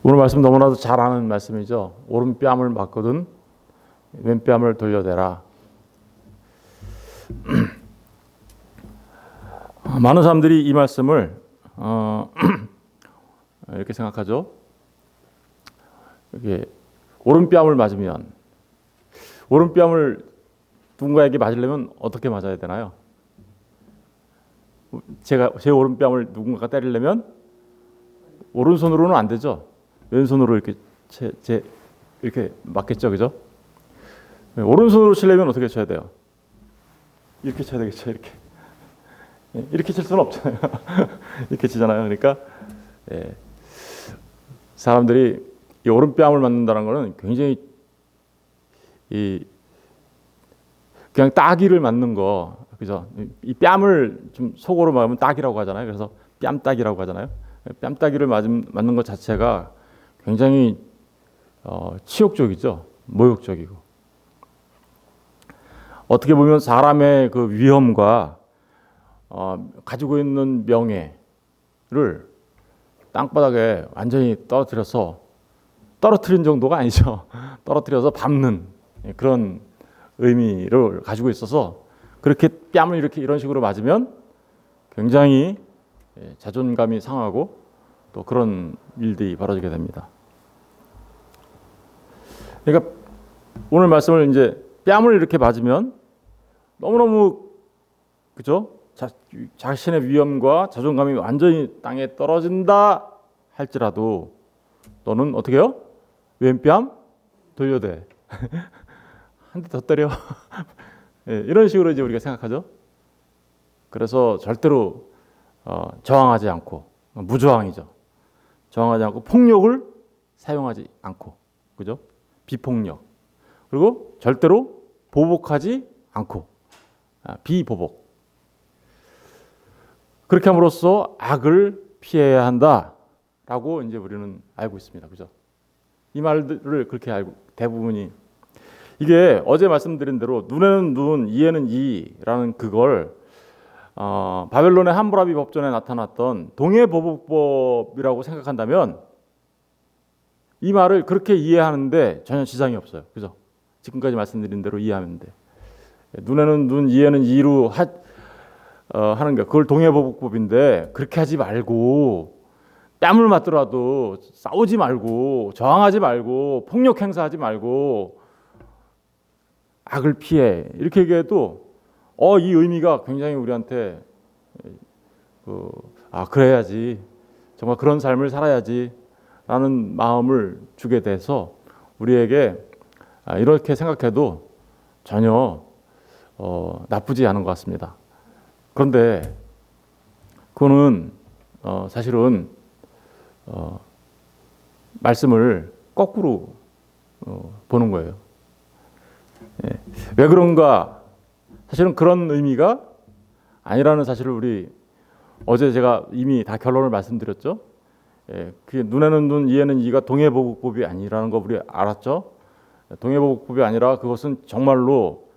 오늘 말씀 너무나도 잘 아는 말씀이죠. 오른뺨을 맞거든 왼뺨을 돌려대라. 많은 사람들이 이 말씀을 이렇게 생각하죠. 이게 오른뺨을 맞으면, 오른뺨을 누군가에게 맞으려면 어떻게 맞아야 되나요? 제 오른뺨을 누군가가 때리려면 오른손으로는 안 되죠. 왼손으로 이렇게 이렇게 맞겠죠, 그죠? 오른손으로 치려면 어떻게 쳐야 돼요? 이렇게 쳐야 되겠죠, 이렇게 칠 수는 없잖아요. 이렇게 치잖아요. 그러니까 사람들이 이 오른뺨을 맞는다는 것은 굉장히 그냥 따기를 맞는 거, 그죠? 이 뺨을 좀 속으로 막으면 따기라고 하잖아요. 그래서 뺨따기라고 하잖아요. 뺨따기를 맞는 것 자체가 굉장히 치욕적이죠. 모욕적이고. 어떻게 보면 사람의 그 위험과 가지고 있는 명예를 땅바닥에 완전히 떨어뜨린 정도가 아니죠. 떨어뜨려서 밟는 그런 의미를 가지고 있어서 그렇게 뺨을 이런 식으로 맞으면 굉장히 자존감이 상하고 또 그런 일들이 벌어지게 됩니다. 그러니까 오늘 말씀을 이제 뺨을 이렇게 맞으면 너무너무, 그죠? 자신의 위엄과 자존감이 완전히 땅에 떨어진다 할지라도 너는 어떻게 해요? 왼뺨 돌려대. 한 대 더 때려. 이런 식으로 이제 우리가 생각하죠. 그래서 절대로 저항하지 않고, 무저항이죠. 저항하지 않고 폭력을 사용하지 않고, 그죠? 비폭력. 그리고 절대로 보복하지 않고, 비보복. 그렇게 함으로써 악을 피해야 한다라고 이제 우리는 알고 있습니다. 그죠? 이 말들을 그렇게 알고, 대부분이 이게 어제 말씀드린 대로 눈에는 눈, 이에는 이라는 그걸 바벨론의 함무라비 법전에 나타났던 동해보복법이라고 생각한다면 이 말을 그렇게 이해하는데 전혀 지장이 없어요. 그죠? 지금까지 말씀드린 대로 이해하면 돼. 눈에는 눈, 이에는 이로 하는 게 그걸 동해보복법인데 그렇게 하지 말고 뺨을 맞더라도 싸우지 말고 저항하지 말고 폭력 행사하지 말고 악을 피해 이렇게 얘기해도 이 의미가 굉장히 우리한테 그래야지 정말 그런 삶을 살아야지 라는 마음을 주게 돼서 우리에게 이렇게 생각해도 전혀 나쁘지 않은 것 같습니다. 그런데 그거는 사실은 말씀을 거꾸로 보는 거예요. 왜 그런가? 사실은 그런 의미가 아니라는 사실을 우리 어제 제가 이미 다 결론을 말씀드렸죠. 그게 눈에는 눈, 이에는 이가 동해보복법이 아니라는 거 우리 알았죠. 동해보복법이 아니라 그것은 정말로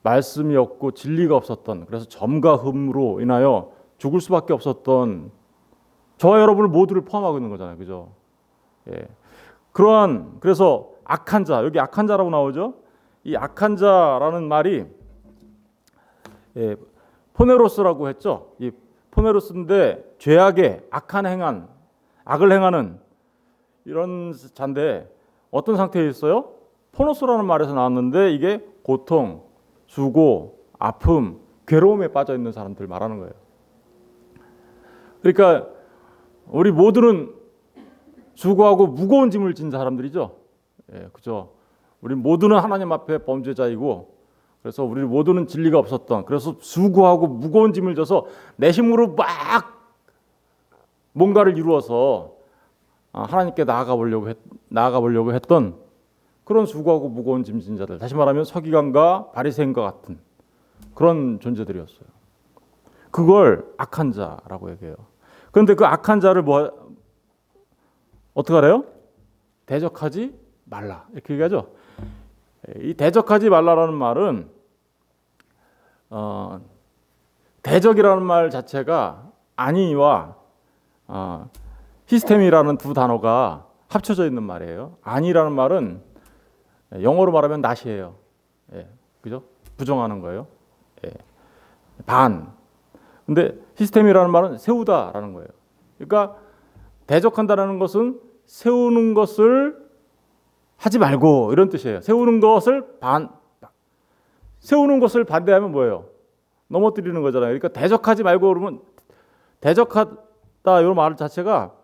말씀이 없고 진리가 없었던, 그래서 점과 흠으로 인하여 죽을 수밖에 없었던 저와 여러분을 모두를 포함하고 있는 거잖아요. 그죠? 그래서 악한 자, 여기 악한 자라고 나오죠. 이 악한 자라는 말이 포네로스라고 했죠. 이 포네로스인데 죄악의 악을 행하는 이런 자인데 어떤 상태에 있어요? 포노스라는 말에서 나왔는데 이게 고통, 수고, 아픔, 괴로움에 빠져 있는 사람들 말하는 거예요. 그러니까 우리 모두는 수고하고 무거운 짐을 진 사람들이죠. 그죠? 우리 모두는 하나님 앞에 범죄자이고, 그래서 우리 모두는 진리가 없었던, 그래서 수고하고 무거운 짐을 져서 내 힘으로 막 뭔가를 이루어서 하나님께 나아가 보려고 했던 그런 수고하고 무거운 짐 진 자들, 다시 말하면 서기관과 바리새인과 같은 그런 존재들이었어요. 그걸 악한 자라고 얘기해요. 그런데 그 악한 자를 어떻게 하래요? 대적하지 말라 이렇게 얘기하죠. 이 대적하지 말라라는 말은 대적이라는 말 자체가 아니와 시스템이라는 두 단어가 합쳐져 있는 말이에요. 안이라는 말은 영어로 말하면 not이에요. 예, 그죠? 부정하는 거예요. 예, 반. 근데 시스템이라는 말은 세우다라는 거예요. 그러니까 대적한다라는 것은 세우는 것을 하지 말고 이런 뜻이에요. 세우는 것을 반대하면 뭐예요? 넘어뜨리는 거잖아요. 그러니까 대적하지 말고 그러면 대적하다 이런 말 자체가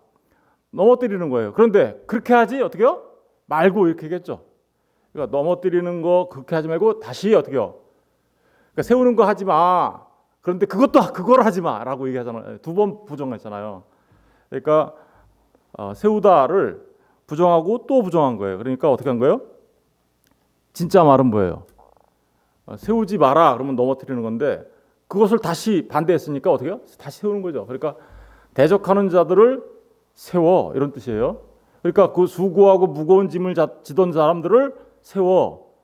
넘어뜨리는 거예요. 그런데 그렇게 하지 어떻게요? 말고 이렇게 하겠죠. 그러니까 넘어뜨리는 거 그렇게 하지 말고 다시 어떻게요? 그러니까 세우는 거 하지 마. 그런데 그걸 하지 마라고 얘기하잖아요. 두 번 부정했잖아요. 그러니까 세우다를 부정하고 또 부정한 거예요. 그러니까 어떻게 한 거예요? 진짜 말은 뭐예요? 세우지 마라 그러면 넘어뜨리는 건데 그것을 다시 반대했으니까 어떻게 해요? 다시 세우는 거죠. 그러니까 대적하는 자들을 세워 이런 뜻이에요. 그러니까 그 수고하고 무거운 짐을 지던 사람들을 세워.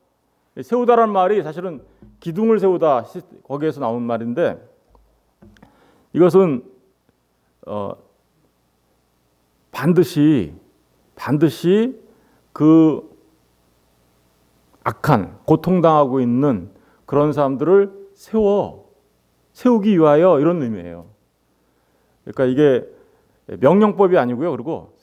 세우다라는 말이 사실은 기둥을 세우다 거기에서 나온 말인데 이것은 반드시 그 악한 고통당하고 있는 그런 사람들을 세우기 위하여 이런 의미예요. 그러니까 이게 명령법이 아니고요. 그리고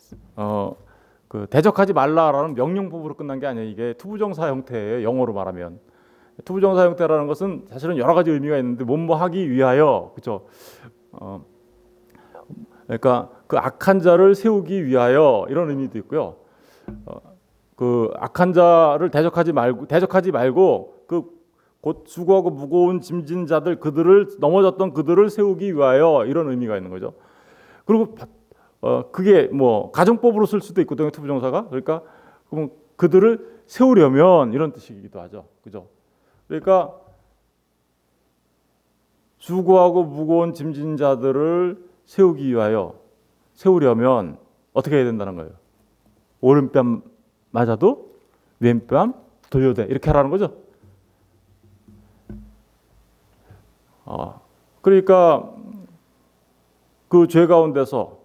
그 대적하지 말라라는 명령법으로 끝난 게 아니에요. 이게 투부정사 형태예요. 영어로 말하면 투부정사 형태라는 것은 사실은 여러 가지 의미가 있는데 뭐하기 위하여 그렇죠. 그러니까 그 악한 자를 세우기 위하여 이런 의미도 있고요. 그 악한 자를 대적하지 말고 그 곧 수고하고 무거운 짐진 자들 그들을 넘어졌던 그들을 세우기 위하여 이런 의미가 있는 거죠. 그리고 그게 뭐 가정법으로 쓸 수도 있거든요. 투부정사가. 그러니까 그럼 그들을 세우려면 이런 뜻이기도 하죠. 그죠? 그러니까 수고하고 무거운 짐진 자들을 세우기 위하여 세우려면 어떻게 해야 된다는 거예요? 오른뺨 맞아도 왼뺨 돌려대 이렇게 하라는 거죠. 그러니까 그 죄 가운데서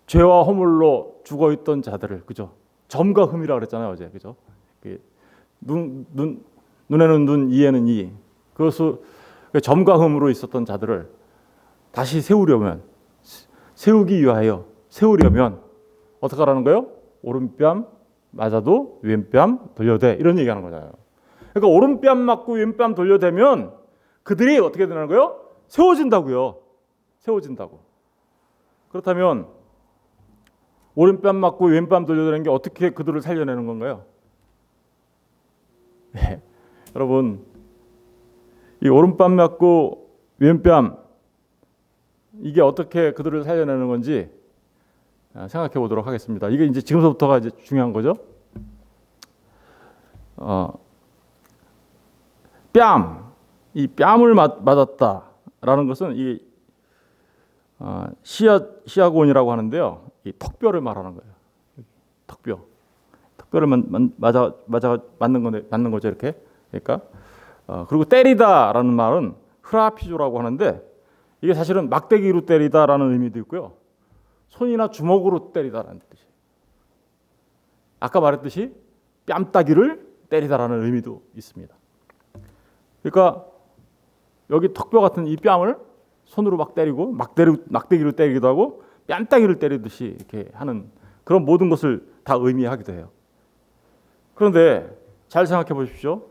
죄와 허물로 죽어 있던 자들을 그죠? 점과 흠이라 그랬잖아요 어제 그죠? 눈에는 눈, 이에는 이. 그것을 점과 흠으로 있었던 자들을 다시 세우기 위하여 세우려면 어떻게 하라는 거예요? 오른뺨 맞아도 왼뺨 돌려대 이런 얘기하는 거잖아요. 그러니까 오른뺨 맞고 왼뺨 돌려대면 그들이 어떻게 되는 거예요? 세워진다고요. 세워진다고. 그렇다면 오른뺨 맞고 왼뺨 돌려대는 게 어떻게 그들을 살려내는 건가요? 네. 여러분 이 오른뺨 맞고 왼뺨 이게 어떻게 그들을 살려내는 건지 생각해 보도록 하겠습니다. 이게 이제 지금서부터가 이제 중요한 거죠. 이 뺨을 맞았다라는 것은 이 시아곤이라고 하는데요. 이 턱뼈를 말하는 거예요. 턱뼈를 맞는 거죠 이렇게. 그러니까 그리고 때리다라는 말은 흐라피조라고 하는데 이게 사실은 막대기로 때리다라는 의미도 있고요. 손이나 주먹으로 때리다라는 뜻이에요. 아까 말했듯이 뺨따기를 때리다라는 의미도 있습니다. 그러니까 여기 턱뼈 같은 이 뺨을 손으로 막 때리고 막대기로 때리기도 하고 뺨따기를 때리듯이 이렇게 하는 그런 모든 것을 다 의미하기도 해요. 그런데 잘 생각해 보십시오.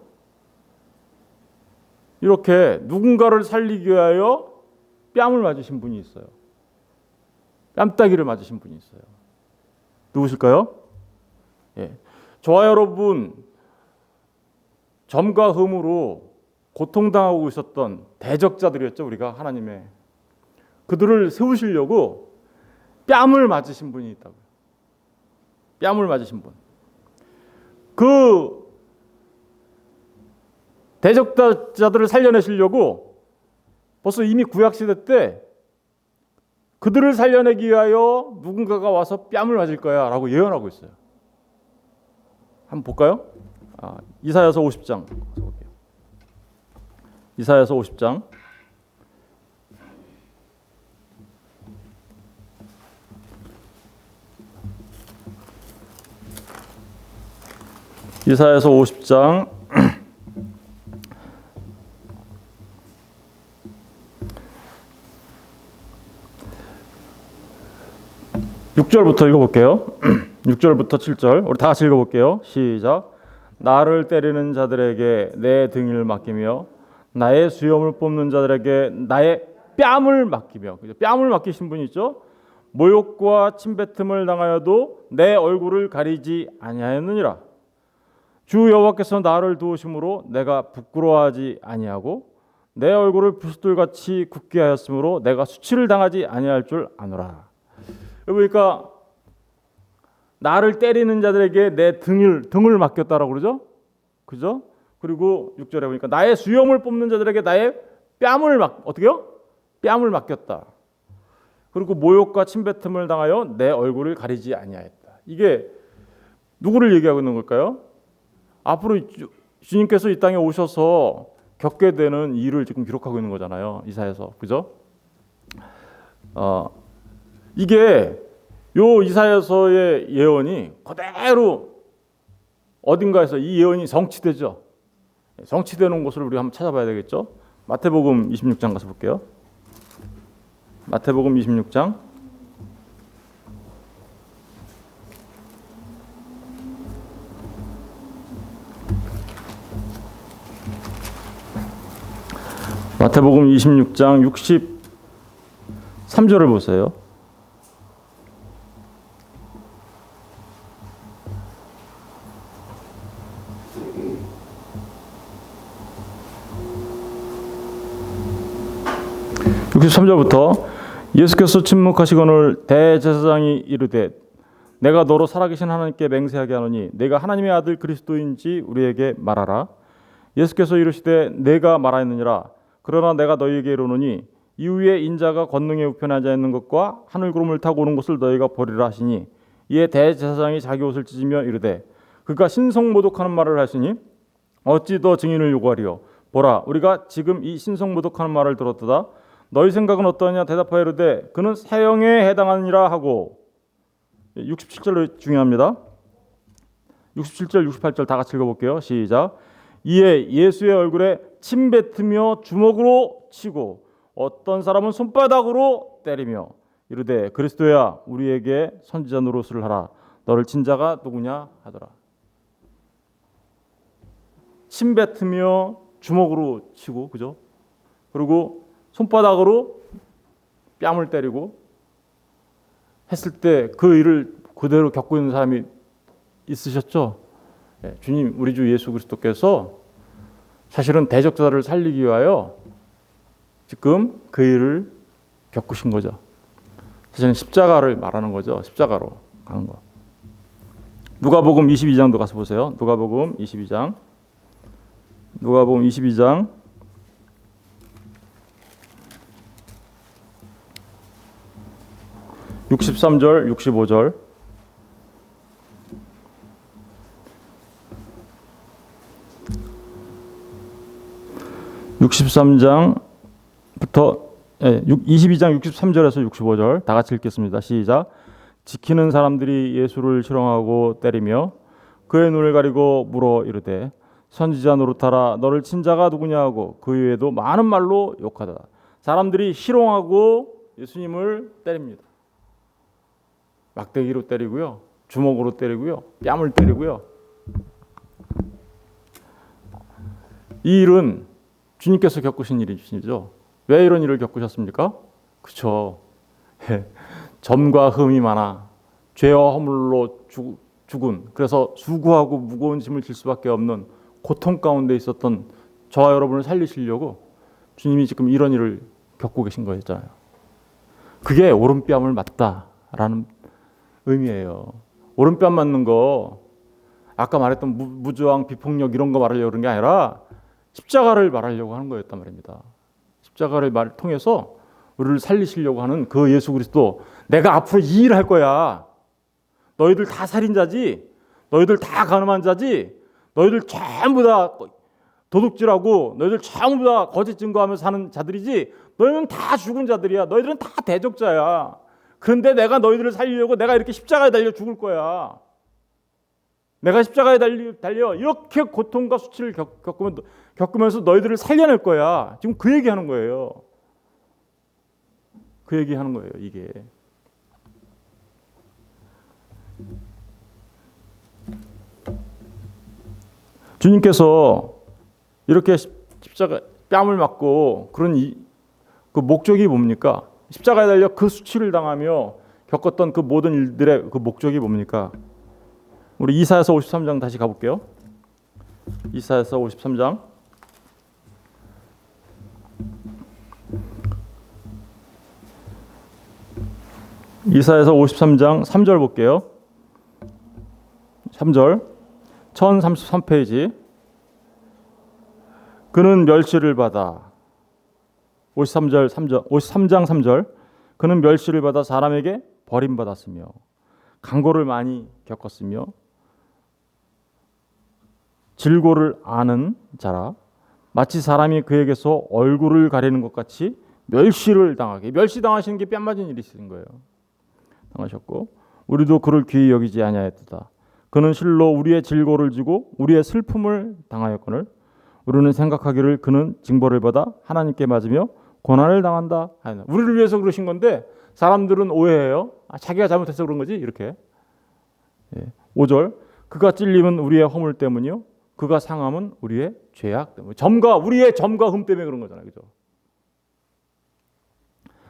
이렇게 누군가를 살리기 위하여 뺨을 맞으신 분이 있어요. 뺨따기를 맞으신 분이 있어요. 누구실까요? 예. 저와 여러분 점과 흠으로 고통당하고 있었던 대적자들이었죠. 우리가 하나님의 그들을 세우시려고 뺨을 맞으신 분이 있다고요. 뺨을 맞으신 분. 그 대적자들을 살려내시려고 벌써 이미 구약시대 때 그들을 살려내기 위하여 누군가가 와서 뺨을 맞을 거야 라고 예언하고 있어요. 한번 볼까요? 이사야서 50장 볼게요. 이사야서 50장 이사야서 50장 6절부터 읽어볼게요. 6절부터 7절 우리 다 같이 읽어볼게요. 시작. 나를 때리는 자들에게 내 등을 맡기며 나의 수염을 뽑는 자들에게 나의 뺨을 맡기며, 뺨을 맡기신 분이 있죠. 모욕과 침뱉음을 당하여도 내 얼굴을 가리지 아니하였느니라. 주 여호와께서 나를 도우심으로 내가 부끄러워하지 아니하고 내 얼굴을 부싯돌같이 굳게 하였으므로 내가 수치를 당하지 아니할 줄 아노라. 그러니까 나를 때리는 자들에게 내 등을 맡겼다라고 그러죠. 그죠? 그리고 6절에 보니까 나의 수염을 뽑는 자들에게 나의 뺨을 어떻게요? 뺨을 맡겼다. 그리고 모욕과 침뱉음을 당하여 내 얼굴을 가리지 아니하였다. 이게 누구를 얘기하고 있는 걸까요? 앞으로 주님께서 이 땅에 오셔서 겪게 되는 일을 지금 기록하고 있는 거잖아요. 이사야서. 그죠? 이게 요 이사야서의 예언이 그대로 어딘가에서 이 예언이 성취되죠. 성취되는 곳을 우리가 한번 찾아봐야 되겠죠. 마태복음 26장 가서 볼게요. 마태복음 26장 마태복음 26장 63절을 보세요. (63절부터) 예수께서 침묵하시거늘 대제사장이 이르되 내가 너로 살아계신 하나님께 맹세하게 하노니 내가 하나님의 아들 그리스도인지 우리에게 말하라. 예수께서 이르시되 내가 말하였느니라. 그러나 내가 너희에게 이르노니 이후에 인자가 권능의 우편에 앉아 있는 것과 하늘 구름을 타고 오는 것을 너희가 보리라 하시니 이에 대제사장이 자기 옷을 찢으며 이르되 그가 신성모독하는 말을 하시니 어찌 더 증인을 요구하리요. 보라 우리가 지금 이 신성모독하는 말을 들었도다. 너희 생각은 어떠냐 대답하여 이르되 그는 사형에 해당하니라 하고. 67절 중요합니다. 67절 68절 다 같이 읽어볼게요. 시작. 이에 예수의 얼굴에 침뱉으며 주먹으로 치고 어떤 사람은 손바닥으로 때리며 이르되 그리스도야 우리에게 선지자 노릇을 하라. 너를 친 자가 누구냐 하더라. 침뱉으며 주먹으로 치고, 그죠? 그리고 손바닥으로 뺨을 때리고 했을 때 그 일을 그대로 겪고 있는 사람이 있으셨죠? 주님, 우리 주 예수 그리스도께서 사실은 대적자를 살리기 위하여 지금 그 일을 겪으신 거죠. 사실은 십자가를 말하는 거죠. 십자가로 가는 거. 누가복음 22장도 가서 보세요. 누가복음 22장 63절 65절 (63장부터) 22장 63절에서 65절 다 같이 읽겠습니다. 시작. 지키는 사람들이 예수를 실형하고 때리며 그의 눈을 가리고 물어 이르되 선지자 노릇하라. 너를 친 자가 누구냐 하고 그 외에도 많은 말로 욕하다. 사람들이 희롱하고 예수님을 때립니다. 막대기로 때리고요, 주먹으로 때리고요, 뺨을 때리고요. 이 일은 주님께서 겪으신 일이시죠. 왜 이런 일을 겪으셨습니까? 그렇죠. 점과 흠이 많아 죄와 허물로 죽은, 그래서 수고하고 무거운 짐을 질 수밖에 없는 고통 가운데 있었던 저와 여러분을 살리시려고 주님이 지금 이런 일을 겪고 계신 거였잖아요. 그게 오른뺨을 맞다라는 의미예요. 오른뺨 맞는 거 아까 말했던 무저항, 비폭력 이런 거 말하려고 그런 게 아니라 십자가를 말하려고 하는 거였단 말입니다. 십자가를 통해서 우리를 살리시려고 하는 그 예수 그리스도, 내가 앞으로 이 일을 할 거야. 너희들 다 살인자지, 너희들 다 간음한 자지, 너희들 전부 다 도둑질하고 너희들 전부 다 거짓 증거하면서 사는 자들이지, 너희는 다 죽은 자들이야. 너희들은 다 대적자야. 그런데 내가 너희들을 살리려고 내가 이렇게 십자가에 달려 죽을 거야. 내가 십자가에 달려 이렇게 고통과 수치를 겪으면서 너희들을 살려낼 거야. 지금 그 얘기하는 거예요. 그 얘기하는 거예요. 이게. 주님께서 이렇게 십자가 뺨을 맞고 그런 그 목적이 뭡니까? 십자가에 달려 그 수치를 당하며 겪었던 그 모든 일들의 그 목적이 뭡니까? 우리 이사야서 53장 다시 가볼게요. 이사야서 53장. 이사야서 53장 3절 볼게요. 3절 1033페이지. 그는 멸시를 받아 53장 3절 그는 멸시를 받아 사람에게 버림받았으며 강고를 많이 겪었으며 질고를 아는 자라 마치 사람이 그에게서 얼굴을 가리는 것 같이 멸시를 당하게 멸시당하시는 게 뺨 맞은 일이 있으신 거예요. 당하셨고 우리도 그를 귀히 여기지 아니하였도다. 그는 실로 우리의 질고를 지고 우리의 슬픔을 당하였거늘 우리는 생각하기를 그는 징벌을 받아 하나님께 맞으며 고난을 당한다. 우리를 위해서 그러신 건데 사람들은 오해해요. 자기가 잘못해서 그런 거지 이렇게. 5절 그가 찔림은 우리의 허물 때문이요 그가 상함은 우리의 죄악 때문에 우리의 점과 흠 때문에 그런 거잖아요. 그죠?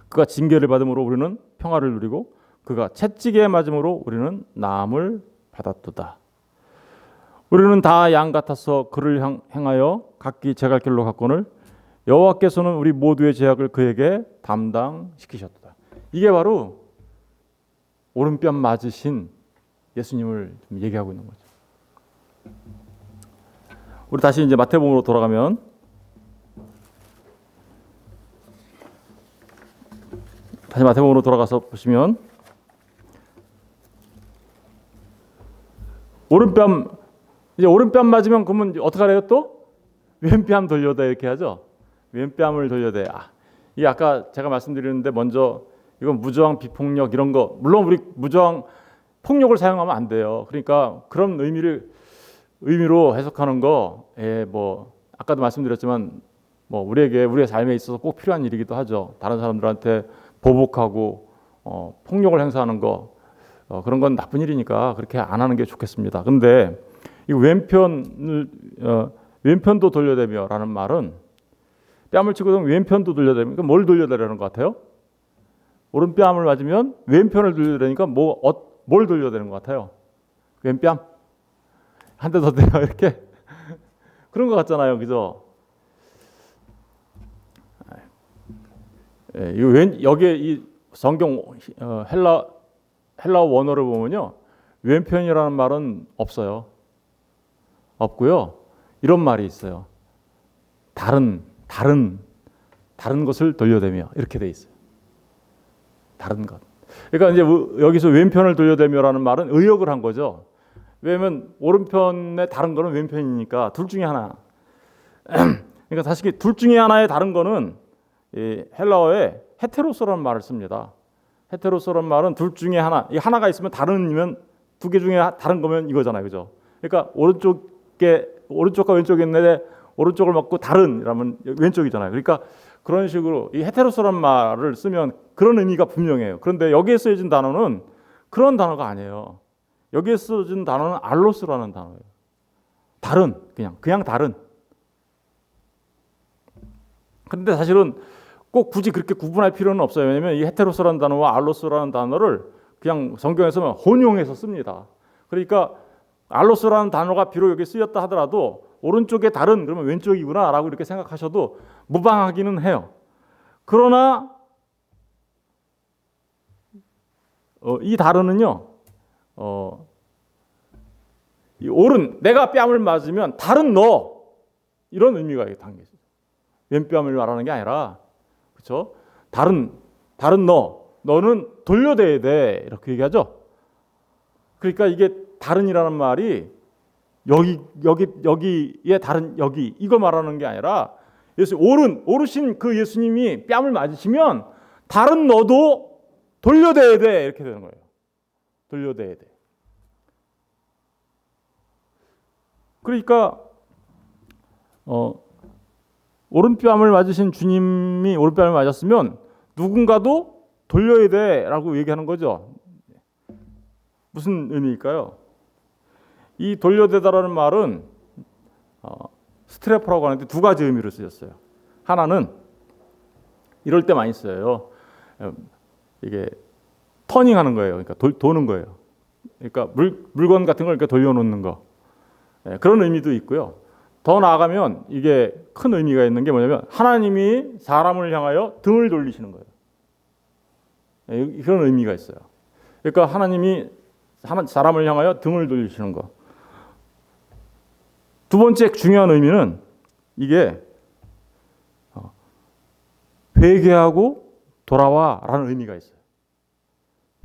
그가 징계를 받음으로 우리는 평화를 누리고 그가 채찍에 맞음으로 우리는 나음을 받았도다. 우리는 다 양 같아서 그를 행하여 각기 제갈 길로 갔거늘 여호와께서는 우리 모두의 죄악을 그에게 담당시키셨도다. 이게 바로 오른뺨 맞으신 예수님을 얘기하고 있는 거죠. 우리 다시 이제 마태복음으로 돌아가면 다시 마태복음으로 돌아가서 보시면 오른뺨 맞으면 그러면 어떻게 하래요 또? 왼뺨 돌려대 이렇게 하죠. 왼뺨을 돌려대. 이 아까 제가 말씀드렸는데 먼저 이건 무저항 비폭력 이런 거 물론 우리 무저항 폭력을 사용하면 안 돼요. 그러니까 그런 의미로 해석하는 거, 뭐 아까도 말씀드렸지만 뭐 우리의 삶에 있어서 꼭 필요한 일이기도 하죠. 다른 사람들한테 보복하고 폭력을 행사하는 거 그런 건 나쁜 일이니까 그렇게 안 하는 게 좋겠습니다. 근데 이 왼편도 돌려대며라는 말은 뺨을 치고 왼편도 돌려대며 뭘 돌려대라는 것 같아요? 오른뺨을 맞으면 왼편을 돌려대니까 뭘 돌려대는 것 같아요? 왼뺨? 한 대 더 대요 이렇게 그런 것 같잖아요, 그죠? 여기에 이 성경 헬라 원어를 보면요 왼편이라는 말은 없고요. 이런 말이 있어요. 다른 것을 돌려대며 이렇게 돼 있어요. 다른 것. 그러니까 이제 여기서 왼편을 돌려대며라는 말은 의역을 한 거죠. 왜냐하면 오른편의 다른 거는 왼편이니까 둘 중에 하나. 그러니까 사실 둘 중에 하나의 다른 거는 이 헬라어에 헤테로스라는 말을 씁니다. 헤테로스라는 말은 둘 중에 하나. 이 하나가 있으면 다른이면 두 개 중에 다른 거면 이거잖아요, 그죠? 그러니까 오른쪽과 왼쪽이 있는데 오른쪽을 맞고 다른이라면 왼쪽이잖아요. 그러니까 그런 식으로 이 헤테로스라는 말을 쓰면 그런 의미가 분명해요. 그런데 여기에 쓰여진 단어는 그런 단어가 아니에요. 여기에 쓰여진 단어는 알로스라는 단어예요. 다른, 그냥 다른. 그런데 사실은 꼭 굳이 그렇게 구분할 필요는 없어요. 왜냐하면 이 헤테로스라는 단어와 알로스라는 단어를 그냥 성경에서는 혼용해서 씁니다. 그러니까 알로스라는 단어가 비록 여기 쓰였다 하더라도 오른쪽에 다른 그러면 왼쪽이구나라고 이렇게 생각하셔도 무방하기는 해요. 그러나 이 다른은요, 내가 뺨을 맞으면 다른 너 이런 의미가 담겨 있어요. 왼뺨을 말하는 게 아니라, 그렇죠? 다른 너는 돌려대야 돼 이렇게 얘기하죠. 그러니까 이게 다른이라는 말이 여기에 다른 여기 이거 말하는 게 아니라 오르신 그 예수님이 뺨을 맞으시면 다른 너도 돌려대야 돼 이렇게 되는 거예요. 돌려대야 돼. 그러니까 오른뺨을 맞으신 주님이 오른뺨을 맞았으면 누군가도 돌려야 돼라고 얘기하는 거죠. 무슨 의미일까요? 이 돌려대다라는 말은 스트레퍼라고 하는데 두 가지 의미로 쓰였어요. 하나는 이럴 때 많이 써요. 이게 터닝하는 거예요. 그러니까 도는 거예요. 그러니까 물건 같은 걸 이렇게 돌려놓는 거. 그런 의미도 있고요. 더 나아가면 이게 큰 의미가 있는 게 뭐냐면 하나님이 사람을 향하여 등을 돌리시는 거예요. 그런 의미가 있어요. 그러니까 하나님이 사람을 향하여 등을 돌리시는 거. 두 번째 중요한 의미는 이게 회개하고 돌아와라는 의미가 있어요.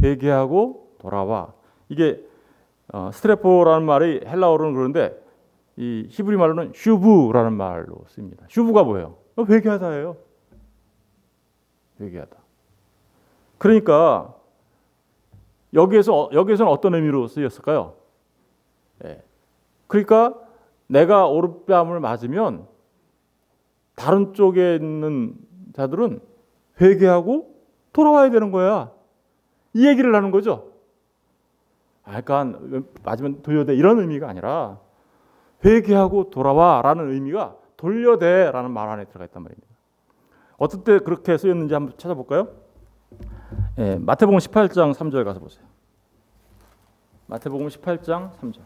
회개하고 돌아와. 이게 스트레포라는 말이 헬라어로는 그런데 이 히브리 말로는 슈브라는 말로 씁니다. 슈브가 뭐예요? 회개하다예요. 회개하다. 그러니까 여기에서는 어떤 의미로 쓰였을까요? 그러니까 내가 오른뺨을 맞으면 다른 쪽에 있는 자들은 회개하고 돌아와야 되는 거야. 이 얘기를 하는 거죠. 그러니까 맞으면 돌려대 이런 의미가 아니라 회개하고 돌아와라는 의미가 돌려대라는 말 안에 들어가 있단 말입니다. 어떨 때 그렇게 쓰였는지 한번 찾아볼까요? 마태복음 18장 3절 가서 보세요. 마태복음 18장 3절.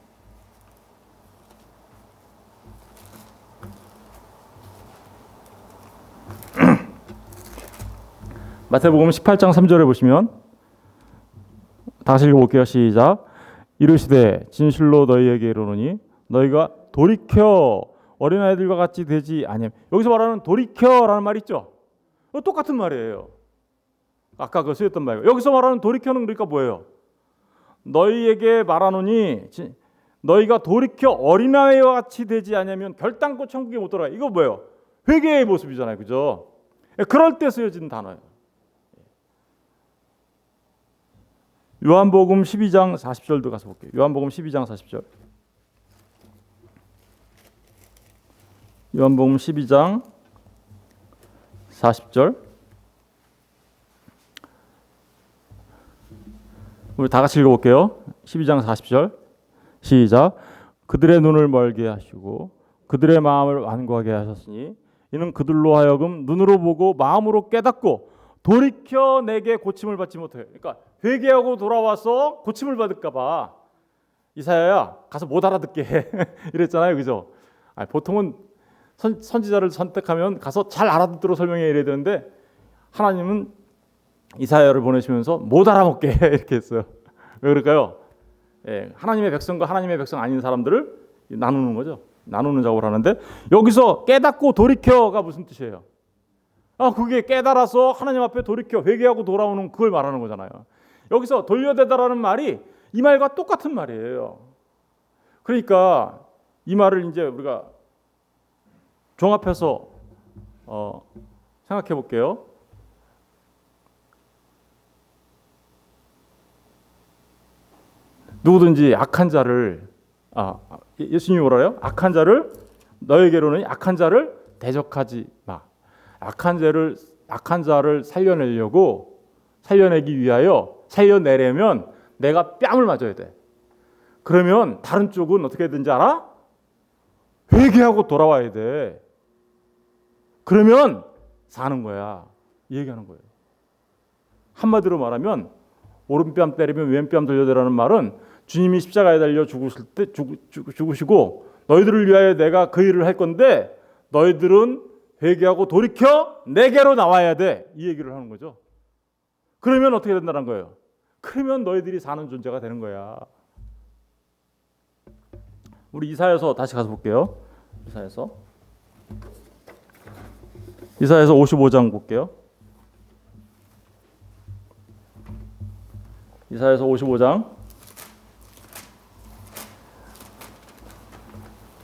마태복음 18장 3절에 보시면 다시 읽어볼게요. 시작. 이르시되 진실로 너희에게 이르노니 너희가 돌이켜 어린아이들과 같이 되지 아니하면, 여기서 말하는 돌이켜라는 말 있죠. 똑같은 말이에요. 아까 그 쓰였던 말이에요. 여기서 말하는 돌이켜는 그러니까 뭐예요? 너희에게 말하노니 너희가 돌이켜 어린아이와 같이 되지 아니하면 결단코 천국에 못 들어가. 이거 뭐예요? 회개의 모습이잖아요. 그죠? 그럴 때 쓰여진 단어예요. 요한복음 12장 40절도 가서 볼게요. 요한복음 12장 40절. 요한복음 12장 40절. 우리 다 같이 읽어볼게요. 12장 40절. 시작. 그들의 눈을 멀게 하시고 그들의 마음을 완고하게 하셨으니 이는 그들로 하여금 눈으로 보고 마음으로 깨닫고 돌이켜 내게 고침을 받지 못해요. 그러니까 회개하고 돌아와서 고침을 받을까 봐 이사야야 가서 못 알아듣게 해. 이랬잖아요. 그죠? 보통은 선지자를 선택하면 가서 잘 알아듣도록 설명해 이래야 되는데 하나님은 이사야를 보내시면서 못 알아먹게 이렇게 했어요. 왜 그럴까요? 하나님의 백성과 하나님의 백성 아닌 사람들을 나누는 거죠. 나누는 작업을 하는데 여기서 깨닫고 돌이켜가 무슨 뜻이에요? 그게 깨달아서 하나님 앞에 돌이켜 회개하고 돌아오는 그걸 말하는 거잖아요. 여기서 돌려대다라는 말이 이 말과 똑같은 말이에요. 그러니까 이 말을 이제 우리가 종합해서 생각해 볼게요. 누구든지 악한 자를 예수님이 뭐라요? 악한 자를 너에게로는 악한 자를 대적하지 마. 악한 자를 살려내기 위하여 살려내려면 내가 뺨을 맞아야 돼. 그러면 다른 쪽은 어떻게 해야 되는지 알아? 회개하고 돌아와야 돼. 그러면 사는 거야. 이 얘기하는 거예요. 한마디로 말하면 오른뺨 때리면 왼뺨 돌려대라는 말은 주님이 십자가에 달려 죽으실 때 죽으시고 너희들을 위하여 내가 그 일을 할 건데 너희들은 회개하고 돌이켜 내게로 나와야 돼. 이 얘기를 하는 거죠. 그러면 어떻게 된다는 거예요? 그러면 너희들이 사는 존재가 되는 거야. 우리 이사야서 다시 가서 볼게요. 이사야서 55장 볼게요. 이사야서 55장.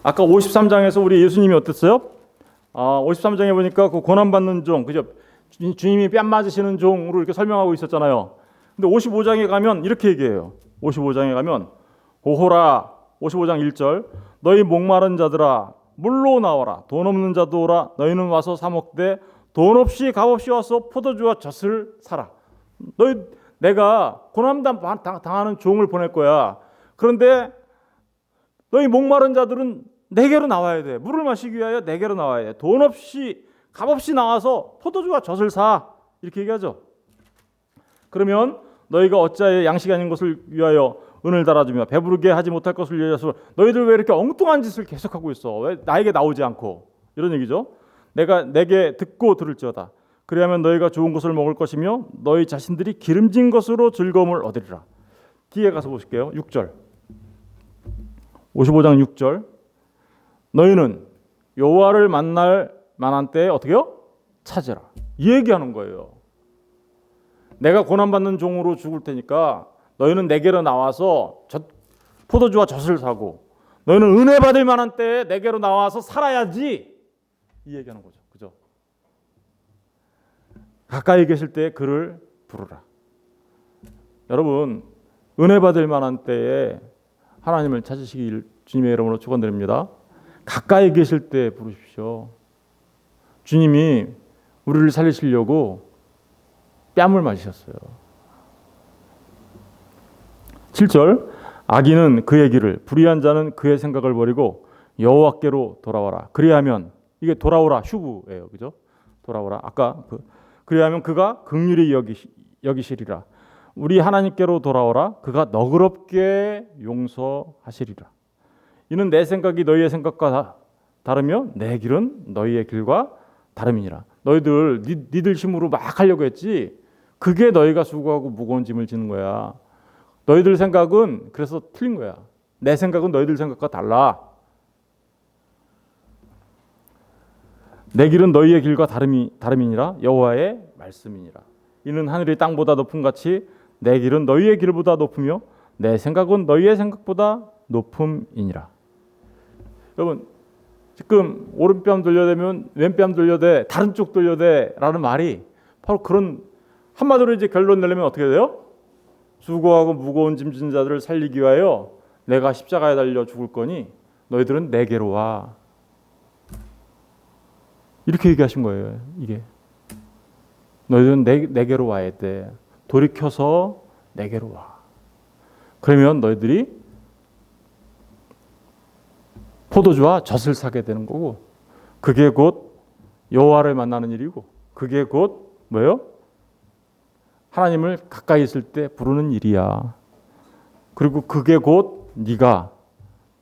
아까 53장에서 우리 예수님이 어땠어요? 53장에 보니까 그 고난받는 종, 그죠? 주님이 뺨 맞으시는 종으로 이렇게 설명하고 있었잖아요. 근데 55장에 가면 이렇게 얘기해요. 55장에 가면 오호라 55장 1절 너희 목마른 자들아 물로 나와라. 돈 없는 자도 오라. 너희는 와서 사 먹되 돈 없이 값없이 와서 포도주와 젖을 사라. 내가 고난 당하는 종을 보낼 거야. 그런데 너희 목마른 자들은 내게로 나와야 돼. 물을 마시기 위하여 내게로 나와야 돼. 돈 없이 값없이 나와서 포도주와 젖을 사. 이렇게 얘기하죠. 그러면 너희가 어찌하여 양식 아닌 것을 위하여 은을 달아주며 배부르게 하지 못할 것을 위하여 너희들 왜 이렇게 엉뚱한 짓을 계속하고 있어? 왜 나에게 나오지 않고? 이런 얘기죠. 내게 듣고 들을지어다. 그리하면 너희가 좋은 것을 먹을 것이며 너희 자신들이 기름진 것으로 즐거움을 얻으리라. 뒤에 가서 보실게요. 6절. 55장 6절. 너희는 여호와를 만날 만한 때에 어떻게요? 찾으라. 이 얘기하는 거예요. 내가 고난받는 종으로 죽을 테니까 너희는 내게로 나와서 포도주와 젖을 사고 너희는 은혜 받을 만한 때에 내게로 나와서 살아야지. 이 얘기하는 거죠. 그죠? 가까이 계실 때 그를 부르라. 여러분, 은혜 받을 만한 때에 하나님을 찾으시길 주님의 이름으로 축원드립니다. 가까이 계실 때 부르십시오. 주님이 우리를 살리시려고 뺨을 맞으셨어요. 7절. 악인은 그의 길을, 불의한 자는 그의 생각을 버리고 여호와께로 돌아와라. 그리하면, 이게 돌아오라 휴부예요. 그죠? 돌아오라. 아까 그리하면 그가 긍휼히 여기시리라. 우리 하나님께로 돌아오라. 그가 너그럽게 용서하시리라. 이는 내 생각이 너희의 생각과 다르며 내 길은 너희의 길과 다름이니라. 너희들 니들 힘으로 막 하려고 했지. 그게 너희가 수고하고 무거운 짐을 지는 거야. 너희들 생각은 그래서 틀린 거야. 내 생각은 너희들 생각과 달라. 내 길은 너희의 길과 다름이니라. 여호와의 말씀이니라. 이는 하늘이 땅보다 높음 같이 내 길은 너희의 길보다 높으며 내 생각은 너희의 생각보다 높음이니라. 여러분, 지금 오른뺨 돌려대면 왼뺨 돌려대, 다른 쪽 돌려대라는 말이 바로 그런, 한마디로 이제 결론 내려면 어떻게 돼요? 수고하고 무거운 짐 진 자들을 살리기 위하여 내가 십자가에 달려 죽을 거니 너희들은 내게로 와. 이렇게 얘기하신 거예요. 이게 너희들은 내게로 와야 돼. 돌이켜서 내게로 와. 그러면 너희들이 포도주와 젖을 사게 되는 거고, 그게 곧 여호와를 만나는 일이고, 그게 곧 뭐예요? 하나님을 가까이 있을 때 부르는 일이야. 그리고 그게 곧 네가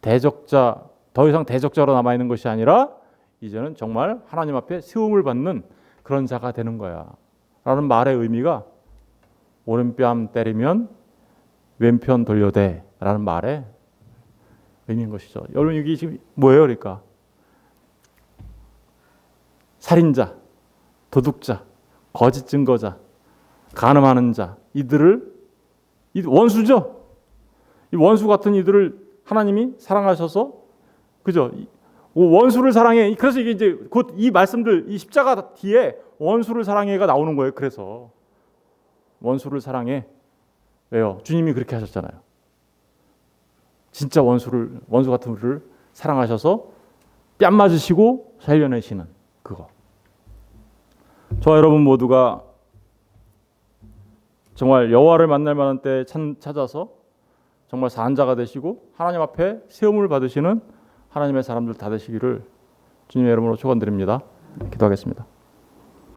대적자, 더 이상 대적자로 남아 있는 것이 아니라 이제는 정말 하나님 앞에 세움을 받는 그런 자가 되는 거야. 라는 말의 의미가 오른뺨 때리면 왼편 돌려대 라는 말의 의미인 것이죠. 여러분, 이게 지금 뭐예요? 그러니까 살인자, 도둑자, 거짓 증거자, 간음하는 자, 이들을, 이 원수죠. 이 원수 같은 이들을 하나님이 사랑하셔서, 그죠? 원수를 사랑해. 그래서 이게 이제 곧 이 말씀들, 이 십자가 뒤에 원수를 사랑해가 나오는 거예요. 그래서 원수를 사랑해. 왜요? 주님이 그렇게 하셨잖아요. 진짜 원수 같은 우리를 사랑하셔서 뺨 맞으시고 살려내시는 그거. 저와 여러분 모두가 정말 여호와를 만날 만한 때 찾아서 정말 산자가 되시고 하나님 앞에 세움을 받으시는 하나님의 사람들 다 되시기를 주님의 이름으로 축원드립니다. 기도하겠습니다.